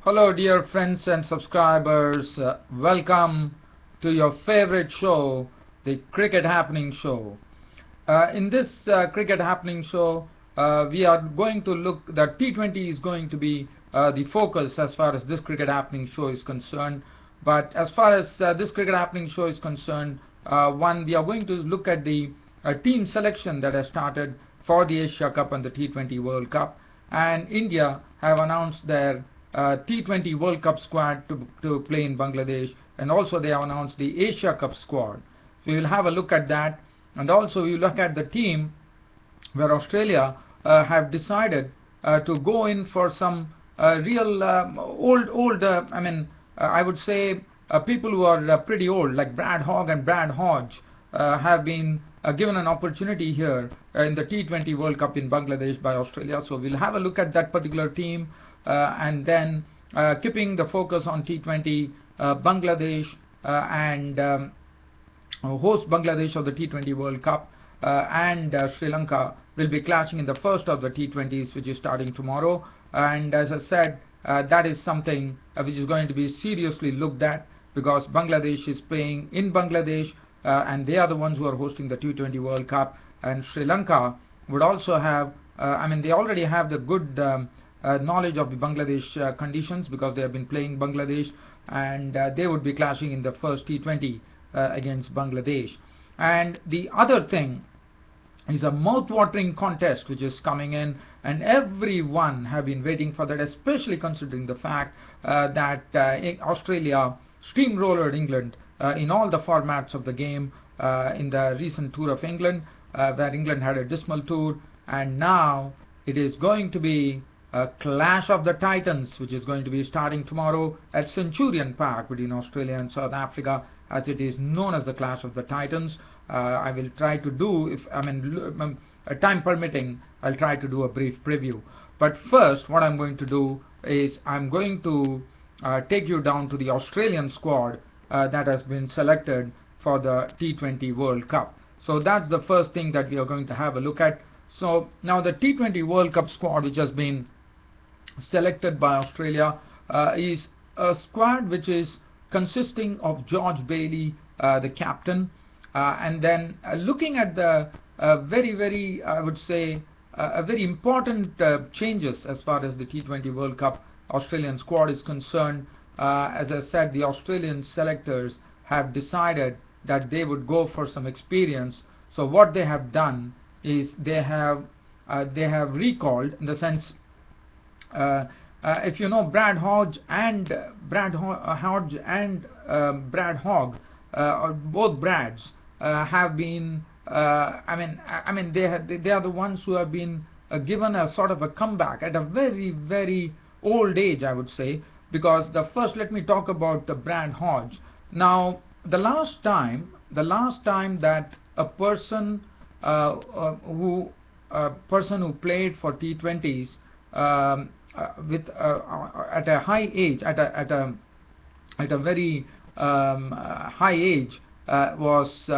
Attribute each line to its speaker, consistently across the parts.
Speaker 1: Hello dear friends and subscribers, welcome to your favorite show, the Cricket Happening Show. In this Cricket Happening Show, we are going to look, the T20 is going to be the focus as far as this Cricket Happening Show is concerned. But as far as this Cricket Happening Show is concerned, we are going to look at the team selection that has started for the Asia Cup and the T20 World Cup. And India have announced their T20 World Cup squad to play in Bangladesh, and also they have announced the Asia Cup squad. So we will have a look at that, and also we will look at the team where Australia have decided to go in for some real I would say people who are pretty old, like Brad Hogg and Brad Hodge, have been given an opportunity here in the T20 World Cup in Bangladesh by Australia. So we'll have a look at that particular team, and then keeping the focus on T20, Bangladesh and host Bangladesh of the T20 World Cup, and Sri Lanka will be clashing in the first of the T20s, which is starting tomorrow. And as I said, that is something which is going to be seriously looked at, because Bangladesh is playing in Bangladesh, and they are the ones who are hosting the T20 World Cup. And Sri Lanka would also have, they already have the good knowledge of the Bangladesh conditions, because they have been playing Bangladesh, and they would be clashing in the first T20 against Bangladesh. And the other thing is a mouth-watering contest which is coming in, and everyone have been waiting for that, especially considering the fact that Australia steamrollered England in all the formats of the game in the recent tour of England, where England had a dismal tour. And now it is going to be a clash of the Titans, which is going to be starting tomorrow at Centurion Park between Australia and South Africa, as it is known as the Clash of the Titans. I will try to do, time permitting, I'll try to do a brief preview. But first, what I'm going to do is I'm going to take you down to the Australian squad that has been selected for the T20 World Cup. So that's the first thing that we are going to have a look at. So now the T20 World Cup squad which has been selected by Australia is a squad which is consisting of George Bailey, the captain, and then looking at the very I would say very important changes as far as the T20 World Cup Australian squad is concerned. As I said, the Australian selectors have decided that they would go for some experience. So what they have done is they have recalled, in the sense, if you know, Brad Hodge and Brad Hogg, both Brads have been they are the ones who have been given a sort of a comeback at a very old age, I would say. Because let me talk about Brad Hodge. Now, the last time that a person who played for T20s at a high age, at a very high age, was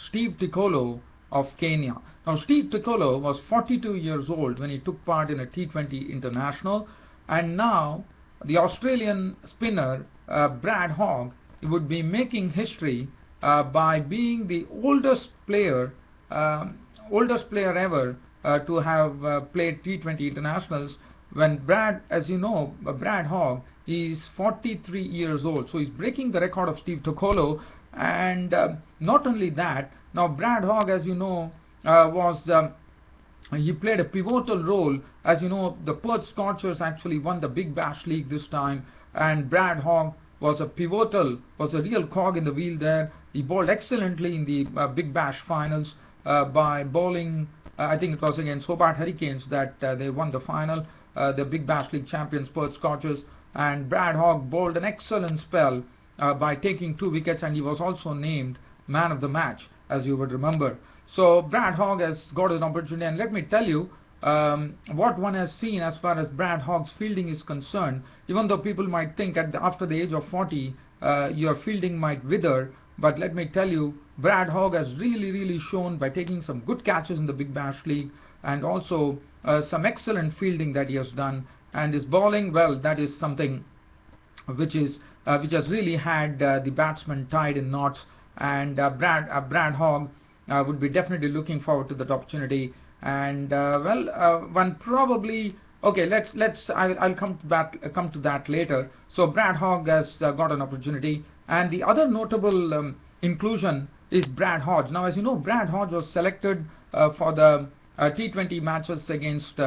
Speaker 1: Steve Tikolo of Kenya. Now, Steve Tikolo was 42 years old when he took part in a T20 international, and now the Australian spinner Brad Hogg would be making history by being the oldest player ever to have played T20 internationals. When as you know, Brad Hogg is 43 years old, so he's breaking the record of Steve Tikolo. And not only that, now Brad Hogg, as you know, he played a pivotal role. As you know, the Perth Scorchers actually won the Big Bash League this time, and Brad Hogg was a real cog in the wheel there. He bowled excellently in the Big Bash finals by bowling, I think it was against Hobart Hurricanes that they won the final, the Big Bash League champions Perth Scorchers. And Brad Hogg bowled an excellent spell by taking 2 wickets, and he was also named man of the match, as you would remember. So Brad Hogg has got an opportunity, and let me tell you what one has seen as far as Brad Hogg's fielding is concerned. Even though people might think after the age of 40 your fielding might wither, but let me tell you, Brad Hogg has really shown by taking some good catches in the Big Bash League, and also some excellent fielding that he has done. And his bowling, well, that is something which has really had the batsmen tied in knots. And Brad Hogg would be definitely looking forward to that opportunity. And one probably, okay, I'll come to that later. So Brad Hogg has got an opportunity, and the other notable inclusion is Brad Hodge. Now, as you know, Brad Hodge was selected for the T20 matches against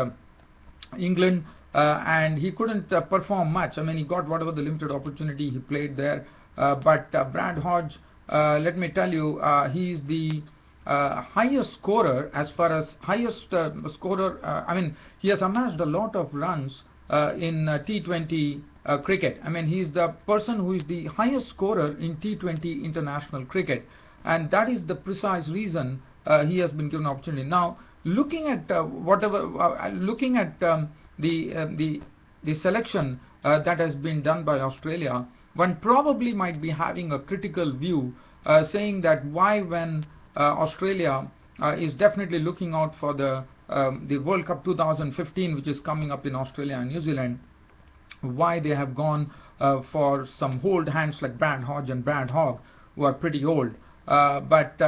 Speaker 1: England, and he couldn't perform much. I mean, he got whatever the limited opportunity he played there, but Brad Hodge, let me tell you, he's the highest scorer as far as highest scorer. I mean, he has amassed a lot of runs in T20 cricket. I mean, he's the person who is the highest scorer in T20 international cricket, and that is the precise reason he has been given an opportunity. Now, looking at the selection that has been done by Australia, one probably might be having a critical view, saying that why, when Australia is definitely looking out for the World Cup 2015, which is coming up in Australia and New Zealand, why they have gone for some old hands like Brad Hodge and Brad Hogg, who are pretty old. But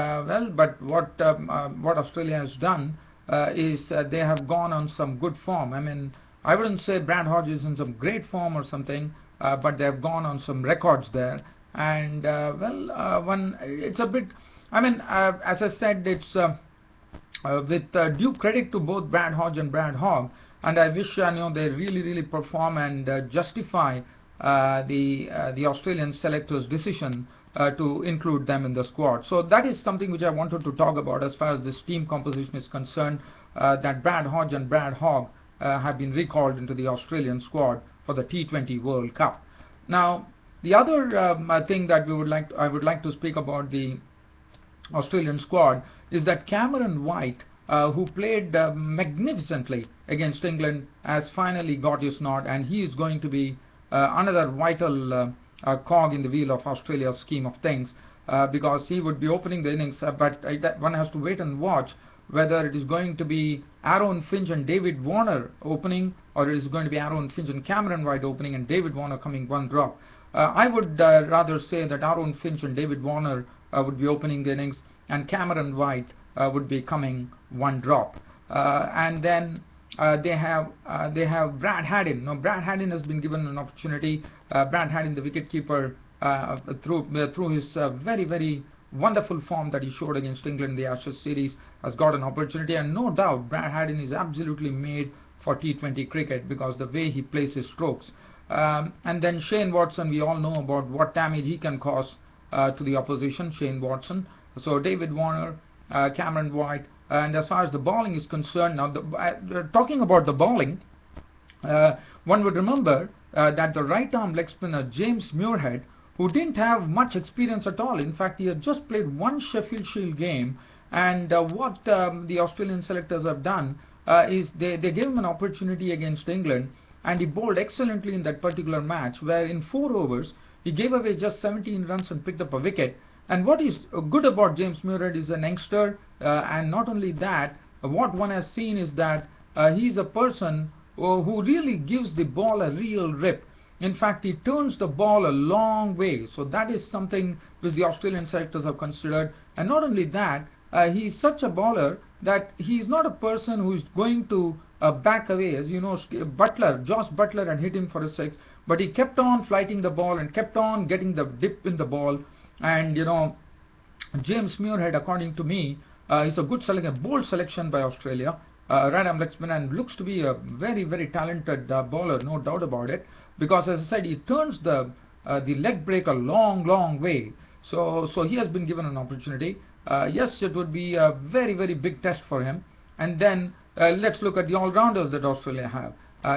Speaker 1: what Australia has done is they have gone on some good form. I mean, I wouldn't say Brad Hodge is in some great form or something, but they have gone on some records there. And it's a bit, I mean, as I said, it's with due credit to both Brad Hodge and Brad Hogg, and I wish they really perform and justify the Australian selectors' decision to include them in the squad. So that is something which I wanted to talk about as far as this team composition is concerned, that Brad Hodge and Brad Hogg have been recalled into the Australian squad for the T20 World Cup. Now, the other thing that I would like to speak about the Australian squad is that Cameron White, who played magnificently against England, has finally got his nod, and he is going to be another vital cog in the wheel of Australia's scheme of things, because he would be opening the innings, but one has to wait and watch whether it is going to be Aaron Finch and David Warner opening, or it is going to be Aaron Finch and Cameron White opening and David Warner coming one drop. I would rather say that Aaron Finch and David Warner would be opening the innings, and Cameron White would be coming one drop. And then they have Brad Haddin. Now, Brad Haddin has been given an opportunity. Brad Haddin, the wicketkeeper, through his very wonderful form that he showed against England in the Ashes series, has got an opportunity, and no doubt Brad Haddin is absolutely made for T20 cricket because the way he plays his strokes. And then Shane Watson, we all know about what damage he can cause to the opposition, Shane Watson. So David Warner, Cameron White, and as far as the bowling is concerned, now talking about the bowling, one would remember that the right arm leg spinner James Muirhead, who didn't have much experience at all, in fact he had just played one Sheffield Shield game, and what the Australian selectors have done is they gave him an opportunity against England, and he bowled excellently in that particular match, where in 4 overs he gave away just 17 runs and picked up a wicket. And what is good about James Muirhead is an youngster, and not only that, what one has seen is that he's a person who really gives the ball a real rip. In fact, he turns the ball a long way, so that is something which the Australian selectors have considered. And not only that, he's such a bowler that he's not a person who is going to back away. As you know, Josh Butler had hit him for a 6, but he kept on flighting the ball and kept on getting the dip in the ball. And James Muirhead, according to me, is a good selection, a bold selection by Australia. Right arm leg spinner, and looks to be a very talented bowler, no doubt about it. Because as I said, he turns the leg break a long way. So he has been given an opportunity. Yes, it would be a very big test for him. And then let's look at the all-rounders that Australia have.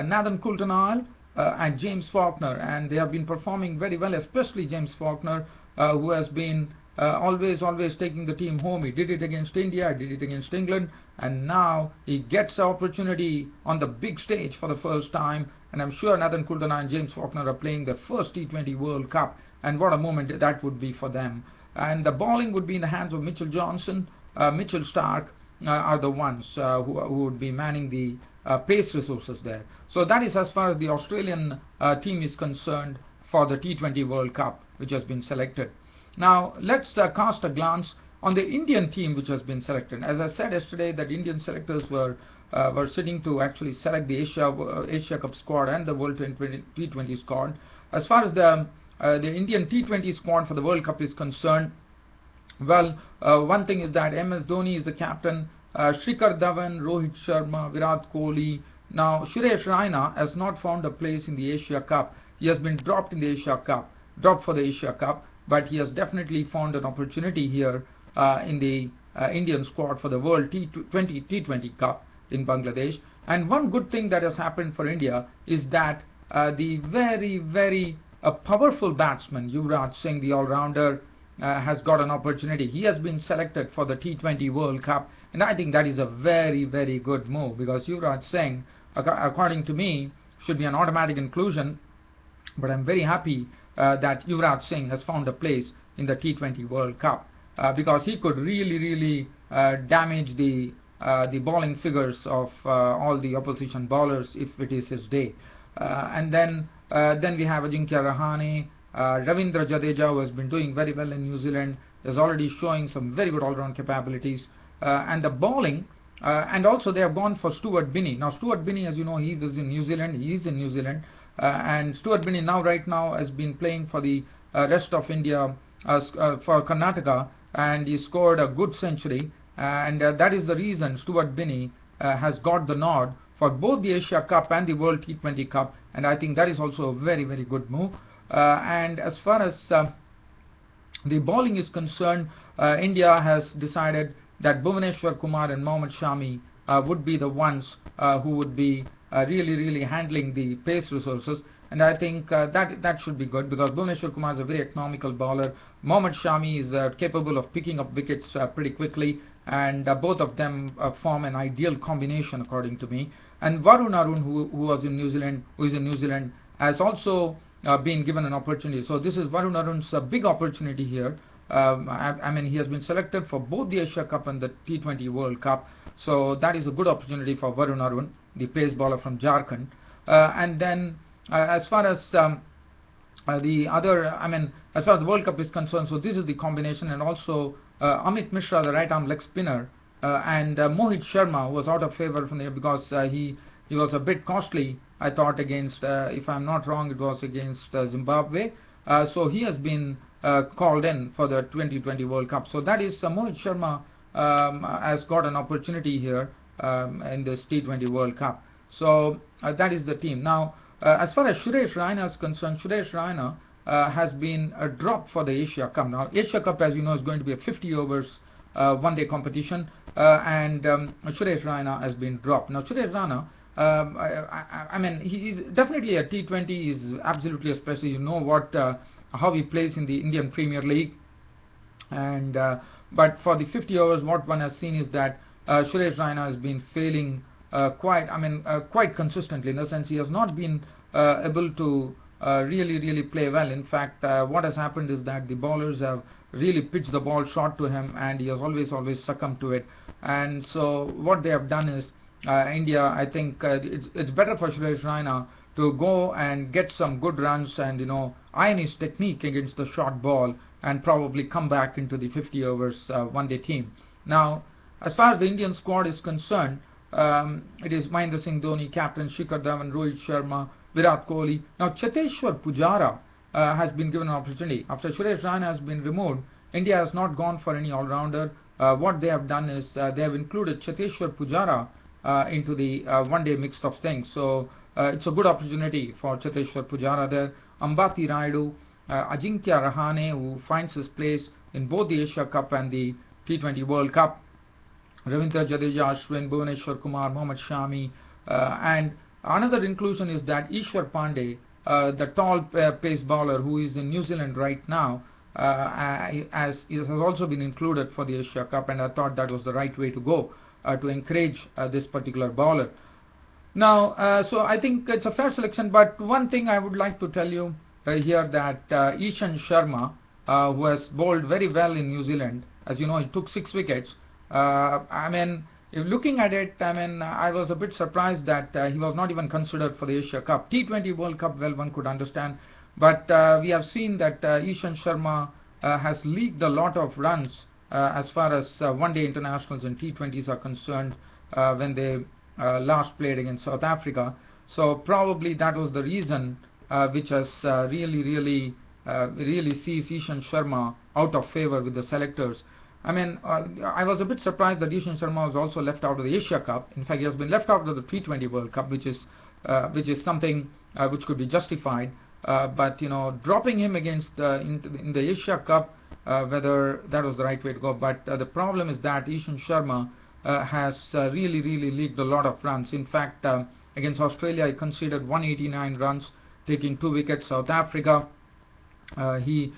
Speaker 1: Nathan Coulter-Nile and James Faulkner, and they have been performing very well, especially James Faulkner, who has been always taking the team home. He did it against India, did it against England, and now he gets the opportunity on the big stage for the first time. And I'm sure Nathan Coulter-Nile and James Faulkner are playing their first T20 World Cup, and what a moment that would be for them. And the bowling would be in the hands of Mitchell Johnson, Mitchell Starc are the ones who would be manning the pace resources there. So that is as far as the Australian team is concerned for for the T20 World Cup, which has been selected. Now let's cast a glance on the Indian team which has been selected. As I said yesterday, that Indian selectors were sitting to actually select the Asia Cup squad and the World T20 squad. As far as the Indian T20 squad for the World Cup is concerned, well, one thing is that MS Dhoni is the captain, Shikhar Dhawan, Rohit Sharma, Virat Kohli. Now Suresh Raina has not found a place in the Asia Cup. He has been dropped in the Asia Cup, dropped for the Asia Cup, but he has definitely found an opportunity here in the Indian squad for the World T20 Cup in Bangladesh. And one good thing that has happened for India is that the very powerful batsman Yuvraj Singh, the all-rounder, has got an opportunity. He has been selected for the T20 World Cup, and I think that is a very good move, because Yuvraj Singh, according to me, should be an automatic inclusion. But I'm very happy that Yuvraj Singh has found a place in the T20 World Cup, because he could really damage the bowling figures of all the opposition bowlers if it is his day. And then we have Ajinkya Rahane, Ravindra Jadeja, who has been doing very well in New Zealand, is already showing some very good all-round capabilities. And the bowling, and also they have gone for Stuart Binney. Now Stuart Binney, as you know, he was in New Zealand. He is in New Zealand, and Stuart Binney right now has been playing for the rest of India, for Karnataka, and he scored a good century. And that is the reason Stuart Binney has got the nod for both the Asia Cup and the World T20 Cup, and I think that is also a very good move. And as far as the bowling is concerned, India has decided that Bhuvaneshwar Kumar and Mohammad Shami would be the ones who would be really handling the pace resources, and I think that should be good, because Bhuvaneshwar Kumar is a very economical bowler. Mohammad Shami is capable of picking up wickets pretty quickly, and both of them form an ideal combination according to me. And Varun Arun, who is in New Zealand, has also been given an opportunity. So this is Varun Arun's big opportunity here. I mean, he has been selected for both the Asia Cup and the T20 World Cup, so that is a good opportunity for Varun Arun, the pace bowler from Jharkhand. And then as far as the other, as far as the World Cup is concerned, so this is the combination. And also Amit Mishra, the right arm leg spinner, and Mohit Sharma was out of favor from there, because he was a bit costly, I thought, against, if I'm not wrong, it was against Zimbabwe. So he has been called in for the 2020 World Cup. So that is Mohit Sharma has got an opportunity here in this T20 World Cup. So that is the team. Now as far as Suresh Raina is concerned, Suresh Raina has been dropped for the Asia Cup. Now Asia Cup, as you know, is going to be a 50 overs one-day competition, and Suresh Raina has been dropped. Now Suresh Raina, I mean, he is definitely a T20. Is absolutely a special. You know what, how he plays in the Indian Premier League, and but for the 50 overs, what one has seen is that Suresh Raina has been failing quite consistently. In the sense, he has not been able to really play well. In fact, what has happened is that the bowlers have really pitched the ball short to him, and he has always succumbed to it. And so what they have done is, India, I think it's better for Suresh Raina to go and get some good runs and, you know, iron his technique against the short ball, and probably come back into the 50 overs one-day team. Now as far as the Indian squad is concerned, it is Mahendra Singh Dhoni, captain, Shikhar Dhawan, Rohit Sharma, Virat Kohli. Now Cheteshwar Pujara has been given an opportunity. After Suresh Raina has been removed, India has not gone for any all-rounder. What they have done is they have included Cheteshwar Pujara into the one-day mix of things. So it's a good opportunity for Cheteshwar Pujara there. Ambati Rayudu, Ajinkya Rahane, who finds his place in both the Asia Cup and the T20 World Cup. Ravindra Jadeja, Ashwin, Bhuvaneshwar Kumar, Mohammad Shami, and another inclusion is that Ishwar Pandey, the tall pace bowler who is in New Zealand right now, has also been included for the Asia Cup, and I thought that was the right way to go to encourage this particular bowler. Now, so I think it's a fair selection, but one thing I would like to tell you here, that Ishant Sharma, who has bowled very well in New Zealand, as you know, he took 6 wickets. I mean, if looking at it, I mean, I was a bit surprised that he was not even considered for the Asia Cup. T20 World Cup, well, one could understand, But we have seen that Ishant Sharma has leaked a lot of runs as far as one-day internationals and T20s are concerned when they last played against South Africa. So probably that was the reason which has really sees Ishant Sharma out of favor with the selectors. I mean, I was a bit surprised that Ishant Sharma was also left out of the Asia Cup. In fact, he has been left out of the T20 World Cup, which is something which could be justified. But you know, dropping him against in the Asia Cup, whether that was the right way to go. But the problem is that Ishant Sharma has really leaked a lot of runs. In fact, against Australia, he conceded 189 runs, taking 2 wickets. South Africa, he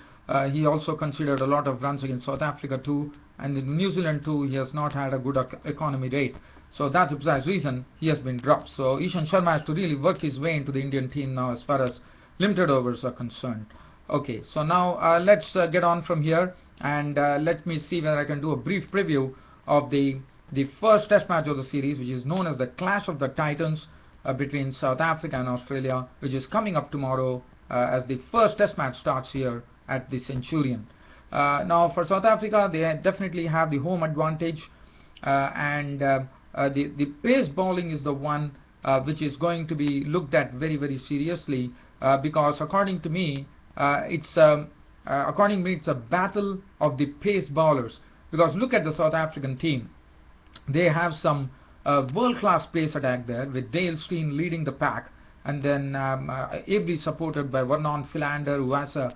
Speaker 1: also conceded a lot of runs against South Africa too, and in New Zealand too, he has not had a good economy rate. So that's the precise reason he has been dropped. So Ishant Sharma has to really work his way into the Indian team now as far as limited overs are concerned. Okay, so now let's get on from here, and let me see whether I can do a brief preview of the first test match of the series, which is known as the Clash of the Titans between South Africa and Australia, which is coming up tomorrow as the first test match starts here at the Centurion. Now for South Africa, they definitely have the home advantage, and the pace bowling is the one which is going to be looked at very seriously, because according to me it's a battle of the pace bowlers. Because look at the South African team. They have some world-class pace attack there, with Dale Steyn leading the pack, and then ably supported by Vernon Philander, who has a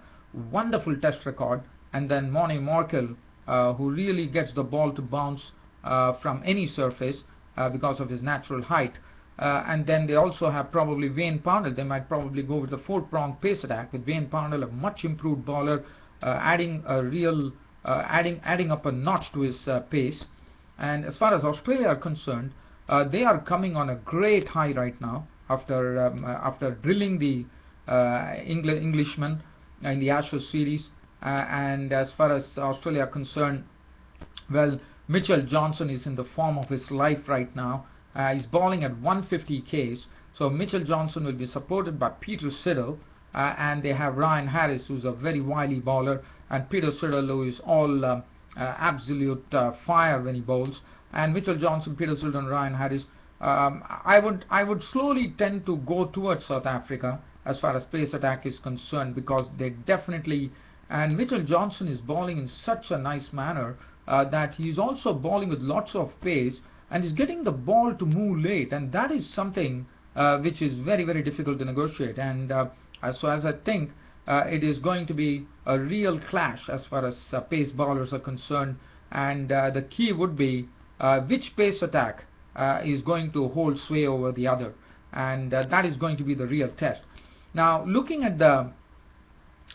Speaker 1: wonderful test record, and then Morne Morkel, who really gets the ball to bounce from any surface because of his natural height. And then they also have probably Wayne Parnell. They might probably go with the 4-pronged pace attack, with Wayne Parnell, a much improved bowler, adding up a notch to his pace. And as far as Australia are concerned, they are coming on a great high right now after drilling the Englishmen in the Ashes series. And as far as Australia are concerned, well, Mitchell Johnson is in the form of his life right now. He's bowling at 150 Ks. So Mitchell Johnson will be supported by Peter Siddle, and they have Ryan Harris, who's a very wily bowler, and Peter Siddle, who is all absolute fire when he bowls. And Mitchell Johnson, Peter Siddle, and Ryan Harris. I would slowly tend to go towards South Africa as far as pace attack is concerned, because they definitely, and Mitchell Johnson is bowling in such a nice manner that he's also bowling with lots of pace, and is getting the ball to move late, and that is something which is very difficult to negotiate. And so as I think it is going to be a real clash as far as pace bowlers are concerned, and the key would be which pace attack is going to hold sway over the other, and that is going to be the real test. Now looking at the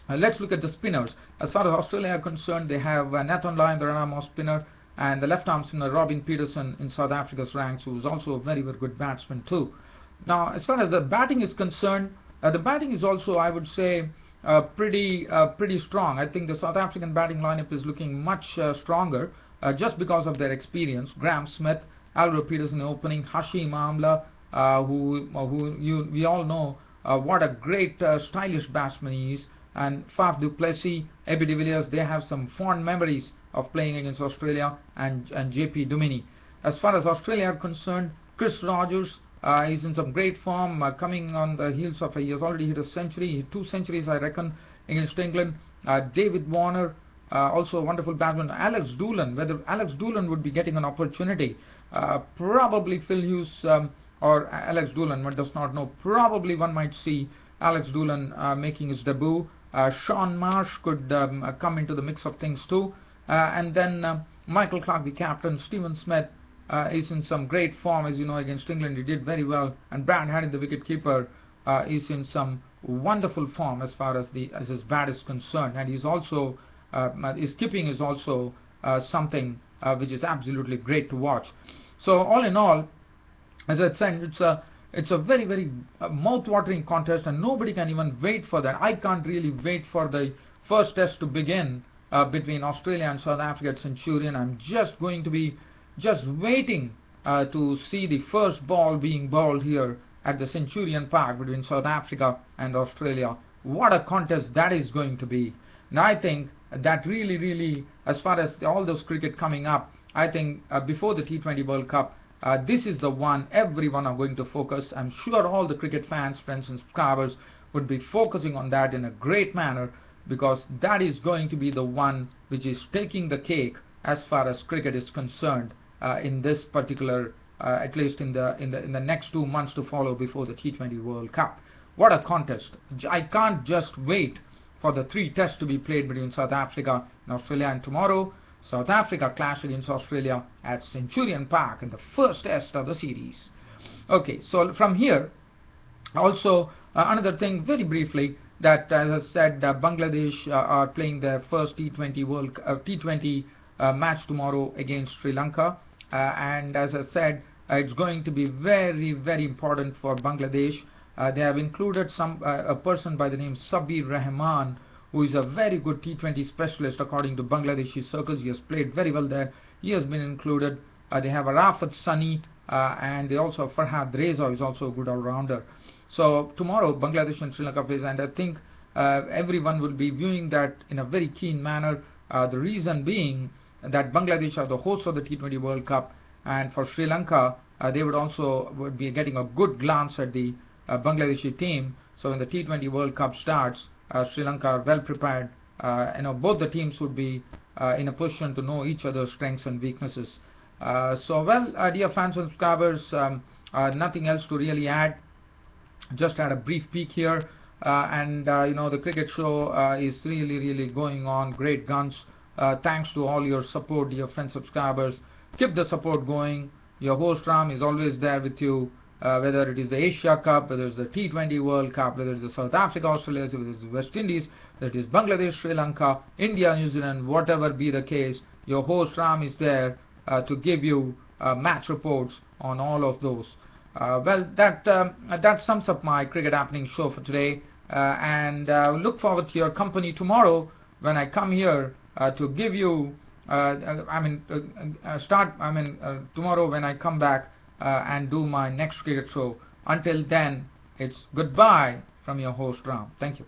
Speaker 1: let's look at the spinners. As far as Australia are concerned, they have Nathan Lyon, the run-arm spinner, and the left-arm spinner Robin Peterson in South Africa's ranks, who is also a very good batsman too. Now as far as the batting is concerned, the batting is also, I would say, pretty strong. I think the South African batting lineup is looking much stronger just because of their experience. Graham Smith, Alvaro Peterson in opening, Hashim Amla, we all know what a great stylish batsman he is, and Faf du Plessis, Abby de Villiers. They have some fond memories of playing against Australia, and JP Duminy. As far as Australia are concerned, Chris Rogers is in some great form, coming on the heels of he has already hit a century, 2 centuries I reckon, against England. David Warner, also a wonderful batsman. Alex Doolan, whether Alex Doolan would be getting an opportunity, probably Phil Hughes or Alex Doolan, one does not know. Probably one might see Alex Doolan making his debut. Sean Marsh could come into the mix of things too. And then Michael Clarke, the captain. Stephen Smith is in some great form, as you know, against England. He did very well. And Brad Haddin, the wicket-keeper, is in some wonderful form as far as his bat is concerned. And he's also his keeping is also something which is absolutely great to watch. So all in all, as I said, it's a very mouth-watering contest, and nobody can even wait for that. I can't really wait for the first test to begin between Australia and South Africa at Centurion. I'm just going to be waiting to see the first ball being bowled here at the Centurion Park between South Africa and Australia. What a contest that is going to be. Now I think that really, as far as all those cricket coming up, I think before the T20 World Cup, this is the one everyone are going to focus. I'm sure all the cricket fans, friends and subscribers would be focusing on that in a great manner, because that is going to be the one which is taking the cake as far as cricket is concerned in this particular, at least in the next 2 months to follow before the T20 World Cup. What a contest. I can't just wait for the 3 tests to be played between South Africa and Australia, and tomorrow South Africa clash against Australia at Centurion Park in the first test of the series. Okay, so from here also another thing very briefly, that as I said, Bangladesh are playing their first T20 match tomorrow against Sri Lanka, and as I said, it's going to be very important for Bangladesh. They have included a person by the name Sabir Rahman, who is a very good T20 specialist according to Bangladeshi circles. He has played very well there. He has been included. They have Arafat Sani, and they also have Farhad Reza, who is also a good all-rounder. So tomorrow Bangladesh and Sri Lanka face, and I think everyone will be viewing that in a very keen manner. The reason being that Bangladesh are the hosts of the T20 World Cup, and for Sri Lanka they would be getting a good glance at the Bangladeshi team. So when the T20 World Cup starts, Sri Lanka are well prepared. Both the teams would be in a position to know each other's strengths and weaknesses. So well, dear fans and subscribers, nothing else to really add. Just had a brief peek here, and the cricket show is really going on. Great guns. Thanks to all your support, dear friends, subscribers. Keep the support going. Your host Ram is always there with you, whether it is the Asia Cup, whether it's the T20 World Cup, whether it's the South Africa, Australia, whether it's the West Indies, whether it is Bangladesh, Sri Lanka, India, New Zealand, whatever be the case, your host Ram is there to give you match reports on all of those. Well, that sums up my cricket happening show for today, and look forward to your company tomorrow when I come here to give you tomorrow when I come back and do my next cricket show. Until then, it's goodbye from your host Ram. Thank you.